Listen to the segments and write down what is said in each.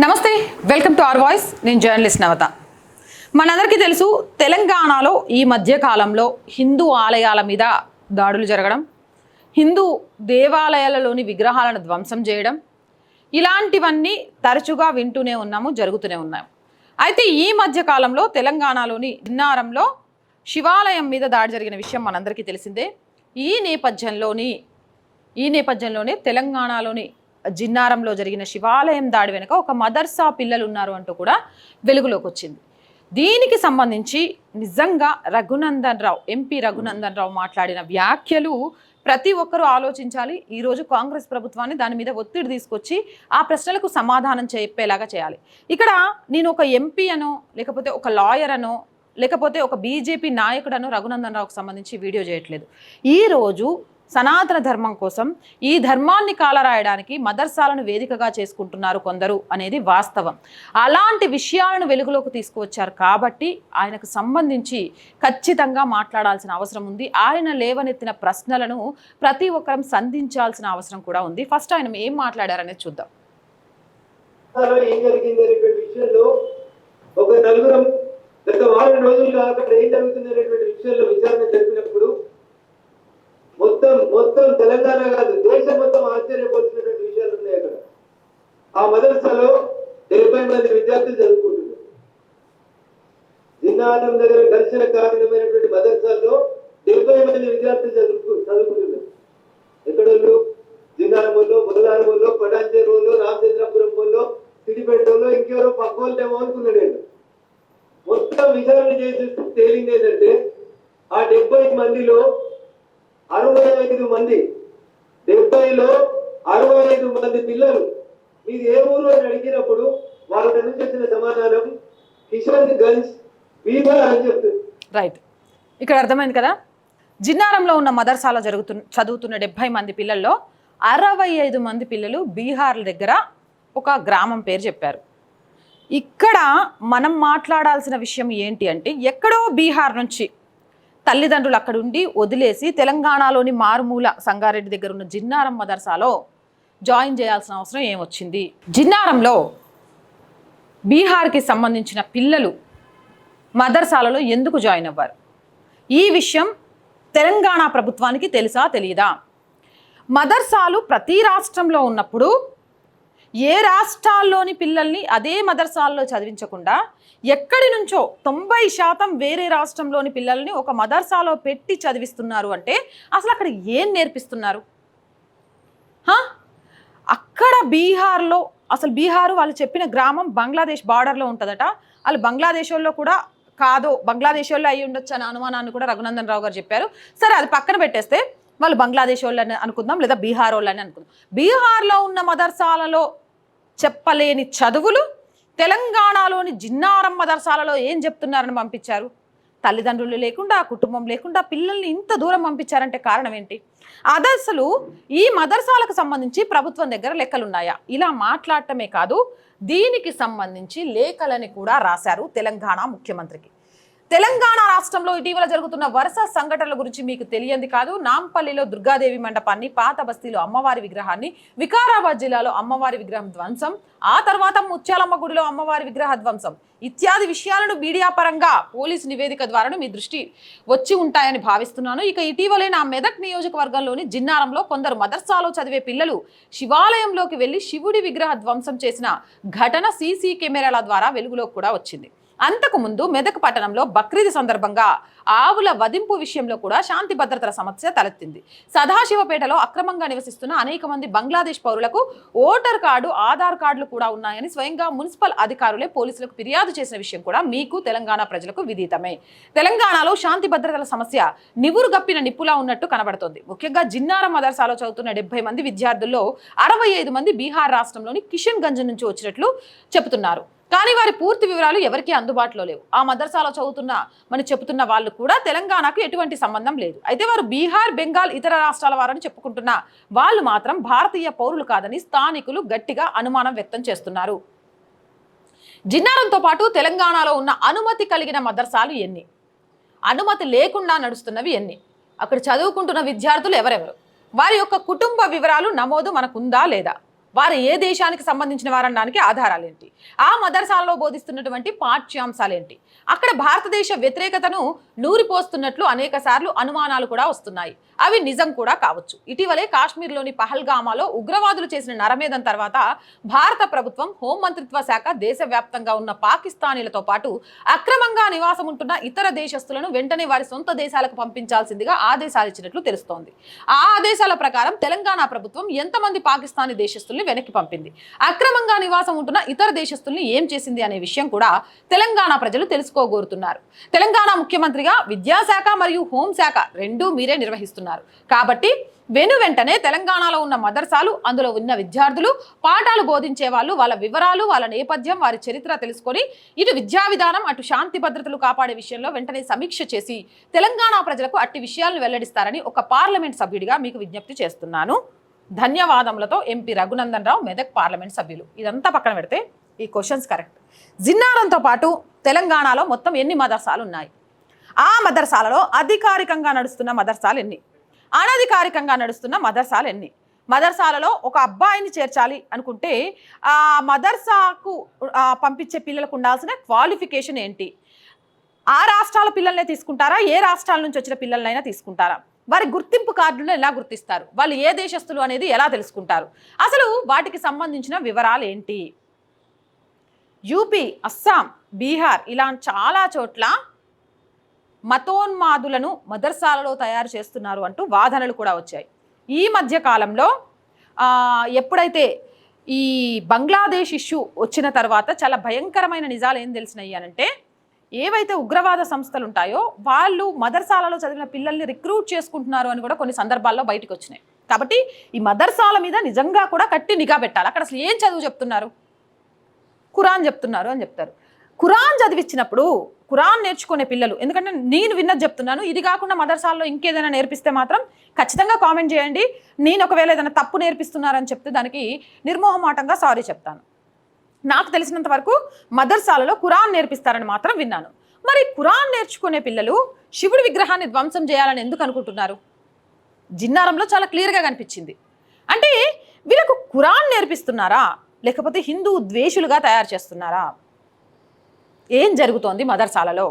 నమస్తే, welcome to our voice. నేను journalist నవత. మనందరికీ తెలుసు, తెలంగాణలో ఈ మధ్య కాలంలో హిందూ ఆలయాల మీద దాడులు జరగడం, హిందూ దేవాలయాలలోని విగ్రహాలను ధ్వంసం చేయడం, ఇలాంటివన్నీ తరచుగా వింటూనే ఉన్నాము, జరుగుతూనే ఉన్నాము. అయితే ఈ మధ్య కాలంలో తెలంగాణలోని జిన్నారంలో శివాలయం మీద దాడి జరిగిన విషయం మనందరికీ తెలిసిందే. ఈ నేపథ్యంలోనే తెలంగాణలోని జిన్నారంలో జరిగిన శివాలయం దాడి వెనుక ఒక మదర్సా పిల్లలు ఉన్నారు అంటూ కూడా వెలుగులోకి వచ్చింది. దీనికి సంబంధించి నిజంగా ఎంపీ రఘునందన్ రావు మాట్లాడిన వ్యాఖ్యలు ప్రతి ఒక్కరూ ఆలోచించాలి. ఈరోజు కాంగ్రెస్ ప్రభుత్వాన్ని దాని మీద ఒత్తిడి తీసుకొచ్చి ఆ ప్రశ్నలకు సమాధానం చెప్పేలాగా చేయాలి. ఇక్కడ నేను ఒక ఎంపీ అనో, లేకపోతే ఒక లాయర్ అనో, లేకపోతే ఒక బీజేపీ నాయకుడనో రఘునందన్ రావుకు సంబంధించి వీడియో చేయట్లేదు. ఈరోజు సనాతన ధర్మం కోసం ఈ ధర్మాన్ని కాలరాయడానికి మదర్సాలను వేదికగా చేసుకుంటున్నారు కొందరు అనేది వాస్తవం. అలాంటి విషయాలను వెలుగులోకి తీసుకువచ్చారు కాబట్టి ఆయనకు సంబంధించి ఖచ్చితంగా మాట్లాడాల్సిన అవసరం ఉంది. ఆయన లేవనెత్తిన ప్రశ్నలను ప్రతి ఒక్కరం సంధించాల్సిన అవసరం కూడా ఉంది. ఫస్ట్ ఆయన ఏం మాట్లాడారనేది చూద్దాం. ఒక నలుగురం గత వారం రోజులుగా అక్కడ ఏం జరుగుతుందనేటువంటి విషయంలో విచారణ జరిపినప్పుడు మొత్తం తెలంగాణ కాదు, దేశం మొత్తం ఆశ్చర్యపరిచినటువంటి విషయాలు ఉన్నాయి. అక్కడ ఆ మదర్సాలో 70 మంది విద్యార్థులు చదువుకుంటున్నారు. జిన్నారం దగ్గర ఘర్షణ కారణమైనటువంటి మదర్సాలో 70 మంది విద్యార్థులు చదువుకుంటున్నారు. ఎక్కడోళ్ళు జిన్నారంలో, బొల్లారంలో, పటాన్చేరులో, రామచంద్రపురంలో, సిద్దిపేటలో, ఇంకెవరో పక్క వాళ్ళేమో అనుకున్నాడు. మొత్తం విచారణ చేసి తేలింది ఏంటంటే ఆ 70 మందిలో 65 మంది, 70లో 65 మంది పిల్లలు మీరు ఏ ఊరు అని అడిగినప్పుడు వాళ్ళ నుంచి వచ్చిన సమాధానం కిషోర్ గంజ్ బీహార్ అని చెప్తుంది. రైట్, ఇక్కడ అర్థమైంది కదా. జిన్నారంలో ఉన్న మదర్సాలో చదువుతున్న 70 మంది పిల్లల్లో 65 మంది పిల్లలు బీహార్ దగ్గర ఒక గ్రామం పేరు చెప్పారు. ఇక్కడ మనం మాట్లాడాల్సిన విషయం ఏంటి అంటే, ఎక్కడో బీహార్ నుంచి తల్లిదండ్రులు అక్కడ ఉండి వదిలేసి తెలంగాణలోని మారుమూల సంగారెడ్డి దగ్గర ఉన్న జిన్నారం మదర్సాలో జాయిన్ చేయాల్సిన అవసరం ఏమొచ్చింది? జిన్నారంలో బీహార్కి సంబంధించిన పిల్లలు మదర్సాలలో ఎందుకు జాయిన్ అవ్వారు? ఈ విషయం తెలంగాణ ప్రభుత్వానికి తెలుసా తెలియదా? మదర్సాలు ప్రతి రాష్ట్రంలో ఉన్నప్పుడు ఏ రాష్ట్రాల్లోని పిల్లల్ని అదే మదర్సాల్లో చదివించకుండా ఎక్కడి నుంచో 90% వేరే రాష్ట్రంలోని పిల్లల్ని ఒక మదర్సాలో పెట్టి చదివిస్తున్నారు అంటే అసలు అక్కడ ఏం నేర్పిస్తున్నారు? అక్కడ బీహార్లో, అసలు బీహారు వాళ్ళు చెప్పిన గ్రామం బంగ్లాదేశ్ బార్డర్లో ఉంటుందట. వాళ్ళు బంగ్లాదేశ్ వాళ్ళు కూడా కాదో, బంగ్లాదేశ్ వాళ్ళు అయ్యి ఉండొచ్చు అనే అనుమానాన్ని కూడా రఘునందన్ రావు గారు చెప్పారు. సరే, అది పక్కన పెట్టేస్తే వాళ్ళు బంగ్లాదేశ్ వాళ్ళని అనుకుందాం, లేదా బీహార్ వాళ్ళని అనుకుందాం. బీహార్లో ఉన్న మదర్సాలలో చెప్పలేని చదువులు తెలంగాణలోని జిన్నారం మదర్సాలలో ఏం చెప్తున్నారని పంపించారు? తల్లిదండ్రులు లేకుండా, కుటుంబం లేకుండా పిల్లల్ని ఇంత దూరం పంపించారంటే కారణం ఏంటి? అసలు ఈ మదర్సాలకు సంబంధించి ప్రభుత్వం దగ్గర లెక్కలున్నాయా? ఇలా మాట్లాడటమే కాదు, దీనికి సంబంధించి లేఖలని కూడా రాశారు తెలంగాణ ముఖ్యమంత్రికి. తెలంగాణ రాష్ట్రంలో ఇటీవల జరుగుతున్న వరుస సంఘటనల గురించి మీకు తెలియంది కాదు. నాంపల్లిలో దుర్గాదేవి మండపాన్ని, పాత బస్తీలో అమ్మవారి విగ్రహాన్ని, వికారాబాద్ జిల్లాలో అమ్మవారి విగ్రహం ధ్వంసం, ఆ తర్వాత ముత్యాలమ్మ గుడిలో అమ్మవారి విగ్రహ ధ్వంసం ఇత్యాది విషయాలను మీడియా పరంగా పోలీసు నివేదిక ద్వారా మీ దృష్టి వచ్చి ఉంటాయని భావిస్తున్నాను. ఇక ఇటీవలే నా మెదక్ నియోజకవర్గంలోని జిన్నారంలో కొందరు మదర్సాలో చదివే పిల్లలు శివాలయంలోకి వెళ్లి శివుడి విగ్రహ ధ్వంసం చేసిన ఘటన సీసీ కెమెరాల ద్వారా వెలుగులోకి కూడా వచ్చింది. అంతకుముందు మెదక్ పట్టణంలో బక్రీద్ సందర్భంగా ఆవుల వధింపు విషయంలో కూడా శాంతి భద్రతల సమస్య తలెత్తింది. సదాశివపేటలో అక్రమంగా నివసిస్తున్న అనేక మంది బంగ్లాదేశ్ పౌరులకు ఓటర్ కార్డు, ఆధార్ కార్డులు కూడా ఉన్నాయని స్వయంగా మున్సిపల్ అధికారులే పోలీసులకు ఫిర్యాదు చేసిన విషయం కూడా మీకు, తెలంగాణ ప్రజలకు విదితమే. తెలంగాణలో శాంతి భద్రతల సమస్య నివురుగప్పిన నిప్పులా ఉన్నట్టు కనబడుతోంది. ముఖ్యంగా జిన్నారం మదర్సాలో చదువుతున్న 70 మంది విద్యార్థుల్లో 65 మంది బీహార్ రాష్ట్రంలోని కిషన్ గంజ్ నుంచి వచ్చినట్లు చెబుతున్నారు. కానీ వారి పూర్తి వివరాలు ఎవరికీ అందుబాటులో లేవు. ఆ మదర్సాలో చెబుతున్న వాళ్ళు కూడా తెలంగాణకు ఎటువంటి సంబంధం లేదు. అయితే వారు బీహార్, బెంగాల్, ఇతర రాష్ట్రాల వారని చెప్పుకుంటున్న వాళ్ళు మాత్రం భారతీయ పౌరులు కాదని స్థానికులు గట్టిగా అనుమానం వ్యక్తం చేస్తున్నారు. జిన్నారంతో పాటు తెలంగాణలో ఉన్న అనుమతి కలిగిన మదర్సాలు ఎన్ని? అనుమతి లేకుండా నడుస్తున్నవి ఎన్ని? అక్కడ చదువుకుంటున్న విద్యార్థులు ఎవరెవరు? వారి యొక్క కుటుంబ వివరాలు నమోదు మనకుందా లేదా? వారు ఏ దేశానికి సంబంధించిన వారనడానికి ఆధారాలు ఏంటి, ఆ మదర్సాలలో బోధిస్తున్నటువంటి పాఠ్యాంశాలు ఏంటి, అక్కడ భారతదేశ వ్యతిరేకతను నూరిపోస్తున్నట్లు అనేక సార్లు అనుమానాలు కూడా వస్తున్నాయి. అవి నిజం కూడా కావచ్చు. ఇటీవలే కాశ్మీర్లోని పహల్గామాలో ఉగ్రవాదులు చేసిన నరమేధం తర్వాత భారత ప్రభుత్వం హోంమంత్రిత్వ శాఖ దేశవ్యాప్తంగా ఉన్న పాకిస్తానీలతో పాటు అక్రమంగా నివాసం ఉంటున్న ఇతర దేశస్తులను వెంటనే వారి సొంత దేశాలకు పంపించాల్సిందిగా ఆదేశాలు ఇచ్చినట్లు తెలుస్తోంది. ఆ ఆదేశాల ప్రకారం తెలంగాణ ప్రభుత్వం ఎంతమంది పాకిస్తానీ దేశస్తుల్ని వెనక్కి పంపింది, అక్రమంగా నివాసం ఉంటున్న ఇతర దేశస్తుల్ని ఏం చేసింది అనే విషయం కూడా తెలంగాణ ప్రజలు తెలుసుకోగోరుతున్నారు. తెలంగాణ ముఖ్యమంత్రిగా విద్యాశాఖ మరియు హోంశాఖ రెండూ మీరే నిర్వహిస్తున్నారు. కాబట్టి వెంటనే తెలంగాణలో ఉన్న మదర్సాలు, అందులో ఉన్న విద్యార్థులు, పాఠాలు బోధించే వాళ్ళు, వాళ్ళ వివరాలు, వాళ్ళ నేపథ్యం, వారి చరిత్ర తెలుసుకొని ఇటు విద్యా విధానం అటు శాంతి భద్రతలు కాపాడే విషయంలో వెంటనే సమీక్ష చేసి తెలంగాణ ప్రజలకు అట్టి విషయాలను వెల్లడిస్తారని ఒక పార్లమెంట్ సభ్యుడిగా మీకు విజ్ఞప్తి చేస్తున్నాను. ధన్యవాదములతో ఎంపీ రఘునందన్ రావు, మెదక్ పార్లమెంట్ సభ్యులు. ఇదంతా పక్కన పెడితే ఈ క్వశ్చన్స్ కరెక్ట్. జిన్నారంతో పాటు తెలంగాణలో మొత్తం ఎన్ని మదర్సాలు ఉన్నాయి? ఆ మదర్సాలలో అధికారికంగా నడుస్తున్న మదర్సాలు ఎన్ని, అనధికారికంగా నడుస్తున్న మదర్సాలు ఎన్ని? మదర్సాలలో ఒక అబ్బాయిని చేర్చాలి అనుకుంటే ఆ మదర్సాకు పంపించే పిల్లలకు ఉండాల్సిన క్వాలిఫికేషన్ ఏంటి? ఆ రాష్ట్రాల పిల్లల్నే తీసుకుంటారా, ఏ రాష్ట్రాల నుంచి వచ్చిన పిల్లలైనా తీసుకుంటారా? వారి గుర్తింపు కార్డులను ఎలా గుర్తిస్తారు? వాళ్ళు ఏ దేశస్తులు అనేది ఎలా తెలుసుకుంటారు? అసలు వాటికి సంబంధించిన వివరాలు ఏంటి? యూపీ, అస్సాం, బీహార్ ఇలా చాలా చోట్ల మతోన్మాదులను మదర్సాలలో తయారు చేస్తున్నారు అంటూ వాదనలు కూడా వచ్చాయి. ఈ మధ్య కాలంలో ఎప్పుడైతే ఈ బంగ్లాదేశ్ ఇష్యూ వచ్చిన తర్వాత చాలా భయంకరమైన నిజాలు ఏం తెలిసినాయి అనంటే, ఏవైతే ఉగ్రవాద సంస్థలు ఉంటాయో వాళ్ళు మదర్సాలలో చదివిన పిల్లల్ని రిక్రూట్ చేసుకుంటున్నారు అని కూడా కొన్ని సందర్భాల్లో బయటకు వచ్చినాయి. కాబట్టి ఈ మదర్సాల మీద నిజంగా కూడా కట్టి నిఘా పెట్టాలి. అక్కడ అసలు ఏం చదువు చెప్తున్నారు? ఖురాన్ చెప్తున్నారు అని చెప్తారు. ఖురాన్ చదివించినప్పుడు ఖురాన్ నేర్చుకునే పిల్లలు, ఎందుకంటే నేను విన్నది చెప్తున్నాను, ఇది కాకుండా మదర్సాల్లో ఇంకేదైనా నేర్పిస్తే మాత్రం ఖచ్చితంగా కామెంట్ చేయండి. నేను ఒకవేళ ఏదైనా తప్పు నేర్పిస్తున్నారని చెప్తే దానికి నిర్మోహమాటంగా సారీ చెప్తాను. నాకు తెలిసినంత వరకు మదర్సాలలో ఖురాన్ నేర్పిస్తారని మాత్రం విన్నాను. మరి ఖురాన్ నేర్చుకునే పిల్లలు శివుడి విగ్రహాన్ని ధ్వంసం చేయాలని ఎందుకు అనుకుంటున్నారు? జిన్నారంలో చాలా క్లియర్గా కనిపించింది. అంటే వీళ్ళకు ఖురాన్ నేర్పిస్తున్నారా, లేకపోతే హిందూ ద్వేషులుగా తయారు చేస్తున్నారా? ఏం జరుగుతోంది మదర్సాలలో?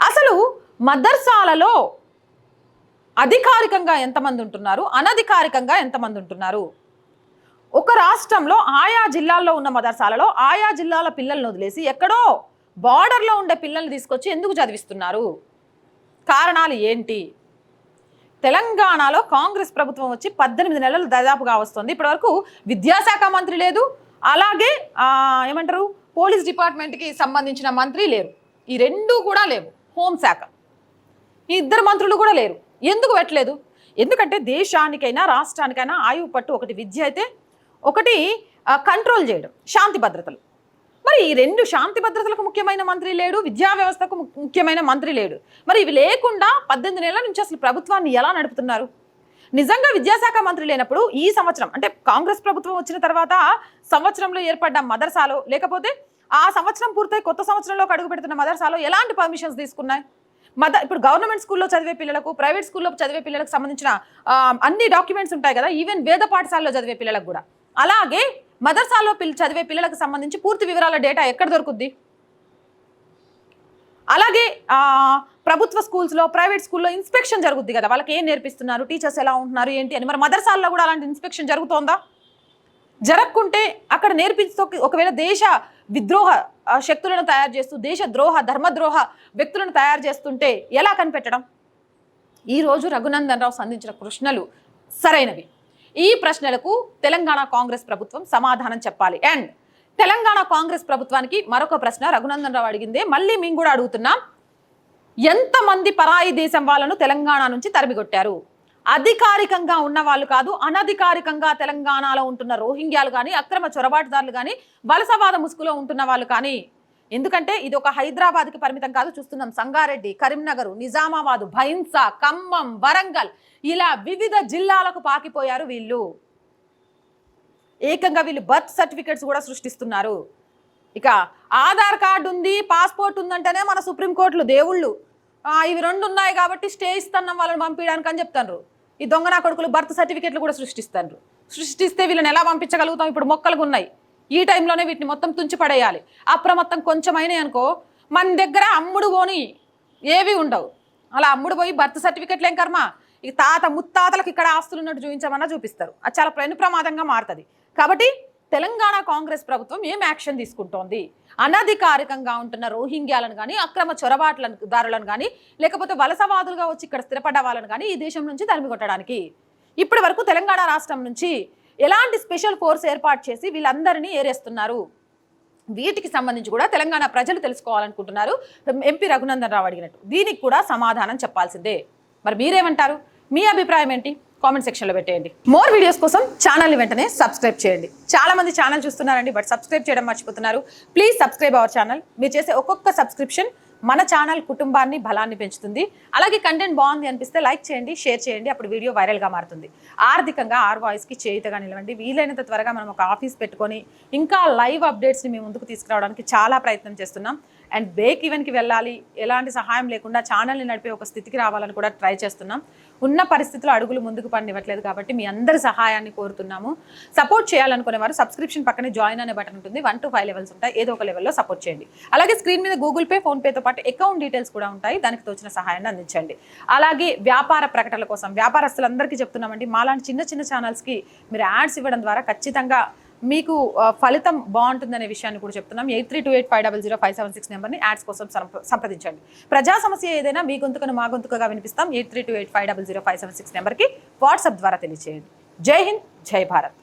అసలు మదర్సాలలో అధికారికంగా ఎంతమంది ఉంటున్నారు, అనధికారికంగా ఎంతమంది ఉంటున్నారు? ఒక రాష్ట్రంలో ఆయా జిల్లాల్లో ఉన్న మదర్సాలలో ఆయా జిల్లాల పిల్లలను వదిలేసి ఎక్కడో బార్డర్లో ఉండే పిల్లల్ని తీసుకొచ్చి ఎందుకు చదివిస్తున్నారు? కారణాలు ఏంటి? తెలంగాణలో కాంగ్రెస్ ప్రభుత్వం వచ్చి 18 నెలలు దాదాపుగా వస్తుంది. ఇప్పటివరకు విద్యాశాఖ మంత్రి లేదు, అలాగే ఏమంటారు పోలీస్ డిపార్ట్మెంట్కి సంబంధించిన మంత్రి లేరు. ఈ రెండూ కూడా లేవు. హోంశాఖ ఈ ఇద్దరు మంత్రులు కూడా లేరు. ఎందుకు పెట్టలేదు? ఎందుకంటే దేశానికైనా రాష్ట్రానికైనా ఆయువు పట్టు ఒకటి విద్య అయితే, ఒకటి కంట్రోల్ చేయడం శాంతి భద్రతలు. మరి ఈ రెండు శాంతి భద్రతలకు ముఖ్యమైన మంత్రి లేడు, విద్యా వ్యవస్థకు ముఖ్యమైన మంత్రి లేడు. మరి ఇవి లేకుండా 18 నెలల నుంచి అసలు ప్రభుత్వాన్ని ఎలా నడుపుతున్నారు? నిజంగా విద్యాశాఖ మంత్రి లేనప్పుడు ఈ సంవత్సరం అంటే కాంగ్రెస్ ప్రభుత్వం వచ్చిన తర్వాత సంవత్సరంలో ఏర్పడ్డ మదర్సాలో, లేకపోతే ఆ సంవత్సరం పూర్తయి కొత్త సంవత్సరంలోకి అడుగు పెడుతున్న మదర్సాలో ఎలాంటి పర్మిషన్స్ తీసుకున్నాయి? ఇప్పుడు గవర్నమెంట్ స్కూల్లో చదివే పిల్లలకు, ప్రైవేట్ స్కూల్లో చదివే పిల్లలకు సంబంధించిన అన్ని డాక్యుమెంట్స్ ఉంటాయి కదా, ఈవెన్ వేద పాఠశాలలో చదివే పిల్లలకు కూడా. అలాగే మదర్సాలో చదివే పిల్లలకు సంబంధించి పూర్తి వివరాల డేటా ఎక్కడ దొరుకుద్ది? అలాగే ప్రభుత్వ స్కూల్స్లో, ప్రైవేట్ స్కూల్లో ఇన్స్పెక్షన్ జరుగుద్ది కదా, వాళ్ళకి ఏం నేర్పిస్తున్నారు, టీచర్స్ ఎలా ఉంటున్నారు ఏంటి అని. మరి మదర్సాల్లో కూడా అలాంటి ఇన్స్పెక్షన్ జరుగుతోందా? జరగకుంటే అక్కడ నేర్పిస్తూ ఒకవేళ దేశ విద్రోహ శక్తులను తయారు చేస్తూ దేశ ద్రోహ, ధర్మద్రోహ వ్యక్తులను తయారు చేస్తుంటే ఎలా కనిపెట్టడం? ఈరోజు రఘునందన్ రావు సంధించిన ప్రశ్నలు సరైనవి. ఈ ప్రశ్నలకు తెలంగాణ కాంగ్రెస్ ప్రభుత్వం సమాధానం చెప్పాలి. అండ్ తెలంగాణ కాంగ్రెస్ ప్రభుత్వానికి మరొక ప్రశ్న రఘునందన్ రావు అడిగిందే మళ్ళీ మేము కూడా అడుగుతున్నాం. ఎంతమంది పరాయి దేశం వాళ్ళను తెలంగాణ నుంచి తరిమికొట్టారు? అధికారికంగా ఉన్న వాళ్ళు కాదు, అనధికారికంగా తెలంగాణలో ఉంటున్న రోహింగ్యాలు కానీ, అక్రమ చొరబాటుదారులు కానీ, వలసవాద ముసుగులో ఉంటున్న వాళ్ళు కానీ. ఎందుకంటే ఇది ఒక హైదరాబాద్కి పరిమితం కాదు. చూస్తున్నాం సంగారెడ్డి, కరీంనగర్, నిజామాబాద్, భైన్సా, ఖమ్మం, వరంగల్ ఇలా వివిధ జిల్లాలకు పాకిపోయారు వీళ్ళు. ఏకంగా వీళ్ళు బర్త్ సర్టిఫికెట్స్ కూడా సృష్టిస్తున్నారు. ఇక ఆధార్ కార్డు ఉంది, పాస్పోర్ట్ ఉందంటేనే మన సుప్రీంకోర్టులు దేవుళ్ళు ఇవి రెండు ఉన్నాయి కాబట్టి స్టే ఇస్తున్నాం వాళ్ళని పంపించడానికి అని చెప్తారు. ఈ దొంగ నా కొడుకులు బర్త్ సర్టిఫికెట్లు కూడా సృష్టిస్తారు. సృష్టిస్తే వీళ్ళని ఎలా పంపించగలుగుతాం? ఇప్పుడు మొక్కలు ఉన్నాయి, ఈ టైంలోనే వీటిని మొత్తం తుంచి పడేయాలి. అప్రమత్తం కొంచెమైనా అనుకో మన దగ్గర అమ్ముడు పోని ఏవి ఉండవు. అలా అమ్ముడు పోయి బర్త్ సర్టిఫికెట్లు ఏం కర్మ, ఈ తాత ముత్తాతలకు ఇక్కడ ఆస్తులు ఉన్నట్టు చూపించమన్నా చూపిస్తారు. అది చాలా ప్రమాదంగా మారుతుంది. కాబట్టి తెలంగాణ కాంగ్రెస్ ప్రభుత్వం ఏం యాక్షన్ తీసుకుంటోంది? అనధికారికంగా ఉంటున్న రోహింగ్యాలను కానీ, అక్రమ చొరబాట్లదారులను కానీ, లేకపోతే వలసవాదులుగా వచ్చి ఇక్కడ స్థిరపడ్డ వాళ్ళని కానీ ఈ దేశం నుంచి తరిమి కొట్టడానికి ఇప్పటి వరకు తెలంగాణ రాష్ట్రం నుంచి ఎలాంటి స్పెషల్ ఫోర్స్ ఏర్పాటు చేసి వీళ్ళందరినీ ఏరేస్తున్నారు? వీటికి సంబంధించి కూడా తెలంగాణ ప్రజలు తెలుసుకోవాలనుకుంటున్నారు. ఎంపీ రఘునందన్ రావు అడిగినట్టు దీనికి కూడా సమాధానం చెప్పాల్సిందే. మరి మీరేమంటారు? మీ అభిప్రాయం ఏంటి? కామెంట్ సెక్షన్లో పెట్టేయండి. మోర్ వీడియోస్ కోసం ఛానల్ని వెంటనే సబ్స్క్రైబ్ చేయండి. చాలా మంది ఛానల్ చూస్తున్నారండి, బట్ సబ్స్క్రైబ్ చేయడం మర్చిపోతున్నారు. Please subscribe our channel. మీరు చేసే ఒక్కొక్క సబ్స్క్రిప్షన్ మన ఛానల్ కుటుంబాన్ని బలాన్ని పెంచుతుంది. అలాగే కంటెంట్ బాగుంది అనిపిస్తే లైక్ చేయండి, షేర్ చేయండి. అప్పుడు వీడియో వైరల్గా మారుతుంది. ఆర్థికంగా ఆర్ వాయిస్కి చేయుతగా నిలవండి. వీలైనంత త్వరగా మనం ఒక ఆఫీస్ పెట్టుకొని ఇంకా లైవ్ అప్డేట్స్ని మేము ముందుకు తీసుకురావడానికి చాలా ప్రయత్నం చేస్తున్నాం. అండ్ బ్రేక్ ఈవెన్కి వెళ్ళాలి, ఎలాంటి సహాయం లేకుండా ఛానల్ని నడిపే ఒక స్థితికి రావాలని కూడా ట్రై చేస్తున్నాం. ఉన్న పరిస్థితుల్లో అడుగులు ముందుకు పనివ్వట్లేదు కాబట్టి మీ అందరి సహాయాన్ని కోరుతున్నాము. సపోర్ట్ చేయాలనుకునే వారు సబ్స్క్రిప్షన్ పక్కనే జాయిన్ అనే బటన్ ఉంటుంది. 1 to 5 లెవెల్స్ ఉంటాయి. ఏదో ఒక లెవెల్లో సపోర్ట్ చేయండి. అలాగే స్క్రీన్ మీద గూగుల్ పే, ఫోన్పేతో పాటు అకౌంట్ డీటెయిల్స్ కూడా ఉంటాయి. దానికి తోచిన సహాయాన్ని అందించండి. అలాగే వ్యాపార ప్రకటనల కోసం వ్యాపారస్తులందరికీ చెప్తున్నామండి, మాలాంటి చిన్న చిన్న ఛానల్స్కి మీరు యాడ్స్ ఇవ్వడం ద్వారా ఖచ్చితంగా మీకు ఫలితం బాగుంటుందనే విషయాన్ని కూడా చెప్తున్నాం. 8328500576 నెంబర్ని యాడ్స్ కోసం సంప్రదించండి. ప్రజా సమస్య ఏదైనా మీ గొంతుకను మా గొంతుకగా వినిపిస్తాం. 8328500576 నెంబర్కి వాట్సాప్ ద్వారా తెలియజేయండి. జై హింద్, జై భారత్.